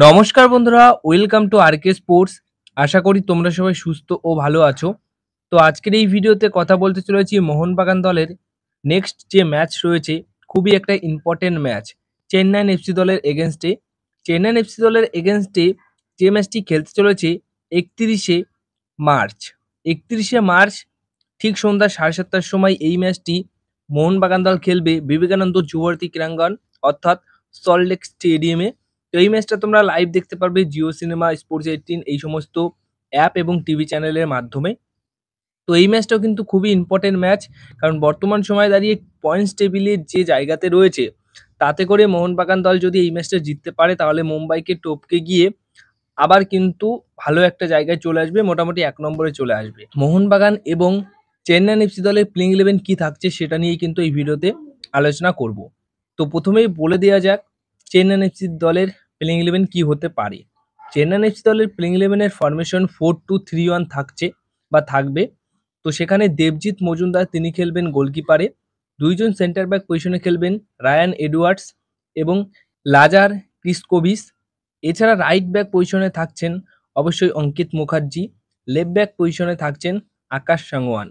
নমস্কার বন্ধুরা, welcome to আরকে sports. আশা করি তোমরা সবাই সুস্থ ও ভালো আছো। তো আজকের এই ভিডিওতে কথা বলতে চলেছি মোহনবাগান দলের নেক্সট যে ম্যাচ রয়েছে, খুবই একটা ইম্পর্টেন্ট ম্যাচ চেন্নাইন এফসি দলের এগেনস্টে। চেন্নাইন এফসি দলের এগেনস্টে যে ম্যাচটি খেলতে চলেছে 31শে মার্চ। 31শে মার্চ ঠিক সন্ধ্যা 7:30টার সময় এই ম্যাচটি মোহনবাগান দল খেলবে বিবেকানন্দ যুবভারতী ক্রীড়াঙ্গন অর্থাৎ সল্টলেক স্টেডিয়ামে। তো এই ম্যাচটা তোমরা লাইভ দেখতে পারবে জিও সিনেমা, স্পোর্টস 18 এই সমস্ত অ্যাপ এবং টিভি চ্যানেলের মাধ্যমে। তো এই ম্যাচটাও কিন্তু খুবই ইম্পর্টেন্ট ম্যাচ, কারণ বর্তমান সময়ে দাঁড়িয়ে পয়েন্টস টেবিলের যে জায়গাতে রয়েছে, তাতে করে মোহনবাগান দল যদি এই ম্যাচটা জিততে পারে তাহলে মুম্বাইকে টপকে গিয়ে আবার কিন্তু ভালো একটা জায়গায় চলে আসবে, মোটামুটি 1 নম্বরে চলে আসবে। মোহনবাগান এবং চেন্নাইন এফসি দলের প্লেইং 11 কি থাকছে সেটা নিয়ে কিন্তু এই ভিডিওতে আলোচনা করব। তো প্রথমেই বলে দেওয়া যাক চেন্নাইন এফসি দলের প্লেইং 11 কি হতে পারে। চেন্নাইন এফসি দলের প্লেইং 11 এর ফরমেশন 4-2-3-1 থাকছে বা থাকবে। তো সেখানে দেবজিৎ মজুমদার তিনি খেলবেন গোলকিপারে, দুইজন সেন্টার ব্যাক পজিশনে খেলবেন রায়ান এডওয়ার্ডস এবং লাজার ক্রিস্কোভিস। এছাড়া রাইট ব্যাক পজিশনে থাকছেন অবশ্যই অঙ্কিত মুখার্জি, লেফট ব্যাক পজিশনে থাকছেন আকাশ সাংওয়ান।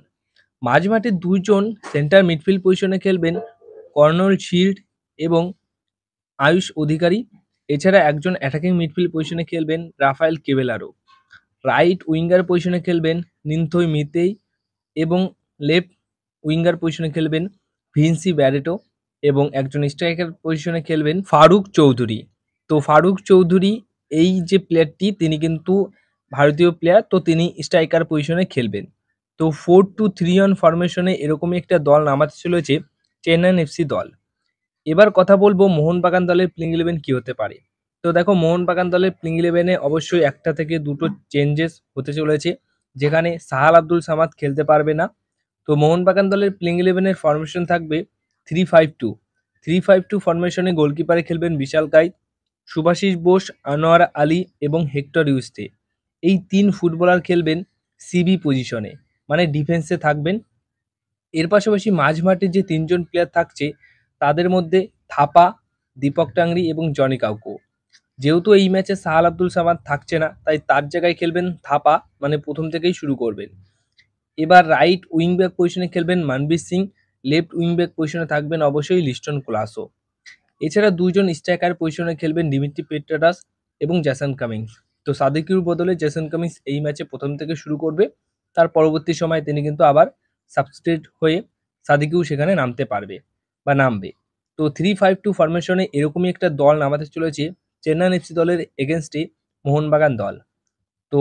মাঝমাঠে দুইজন সেন্টার মিডফিল্ড পজিশনে খেলবেন কর্নল শিল্ড এবং আয়ুষ অধিকারী। এছাড়া একজন অ্যাটাকিং মিডফিল্ড পজিশনে খেলবেন রাফায়েল কেভেলারো। রাইট উইঙ্গার পজিশনে খেলবেন নিনথই মিতেই এবং লেফট উইঙ্গার পজিশনে খেলবেন ভিনসি ব্যারেটো এবং একজন স্ট্রাইকার পজিশনে খেলবেন ফারুক চৌধুরী। তো ফারুক চৌধুরী এই যে প্লেয়ারটি তিনি কিন্তু ভারতীয় প্লেয়ার, তো তিনি স্ট্রাইকার পজিশনে খেলবেন। তো 4-2-3-1 ফরমেশনে এরকমই একটা দল নামাতে চলেছে চেন্নাইন এফসি দল। এবার কথা বলবো মোহনবাগান দলের প্লেইং 11 কি হতে পারে। তো দেখো মোহনবাগান দলের প্লেইং 11-এ অবশ্যই একটা থেকে দুটো চেঞ্জেস হতে চলেছে, যেখানে সাহাল আব্দুল সামাদ খেলতে পারবে না। তো মোহনবাগান দলের প্লেইং 11-এর ফরমেশন থাকবে 3-5-2। 3-5-2 ফরমেশনে গোলকিপারে খেলবেন বিশাল কাইত, শুভাশিস বোস, আনোয়ার আলী এবং হেক্টর ইউস্তে। এই 3 ফুটবলার খেলবেন সিবি পজিশনে, মানে ডিফেন্সে থাকবেন। এর পাশাপাশি মাঝমাঠে যে 3 জন প্লেয়ার থাকছে তাদের মধ্যে থাপা, দীপক টাংরি এবং জনি কাউকো। যেহেতু এই ম্যাচে সাহাল আব্দুল সামাদ থাকছে না, তাই তার জায়গায় খেলবেন থাপা, মানে প্রথম থেকেই শুরু করবেন। এবার রাইট উইং ব্যাক পজিশনে খেলবেন মানবীর সিং, লেফট উইং ব্যাক পজিশনে থাকবেন অবশ্যই লিস্টন কোলাসো। এছাড়া দুইজন স্ট্রাইকার পজিশনে খেলবেন ডিমিত্রি পেট্রাডাস এবং জেসন কামিংস। তো সাদিকুর বদলে জেসন কামিংস এই ম্যাচে প্রথম থেকে শুরু করবে, তার পরবর্তী সময় তিনি কিন্তু আবার সাবস্টিটিউট হয়ে সাদিকুও সেখানে নামতে পারবে বা নামবে। তো 3-5-2 ফরমেশনে এরকমই একটা দল নামাতে চলেছে চেন্নাইন এফসি দলের এগেনস্টে মোহনবাগান দল। তো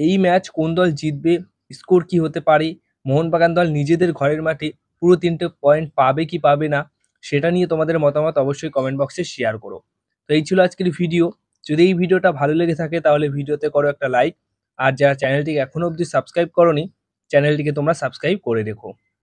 এই ম্যাচ কোন দল জিতবে, স্কোর কি হতে পারে, মোহনবাগান দল নিজেদের ঘরের মাঠে পুরো 3টে পয়েন্ট পাবে কি পাবে না, সেটা নিয়ে তোমাদের মতামত অবশ্যই কমেন্ট বক্সে শেয়ার করো। তো এই ছিল আজকের ভিডিও। যদি এই ভিডিওটা ভালো লেগে থাকে তাহলে ভিডিওতে করো একটা লাইক, আর যারা চ্যানেলটিকে এখনো অবধি সাবস্ক্রাইব করোনি চ্যানেলটিকে তোমরা সাবস্ক্রাইব করে রেখো।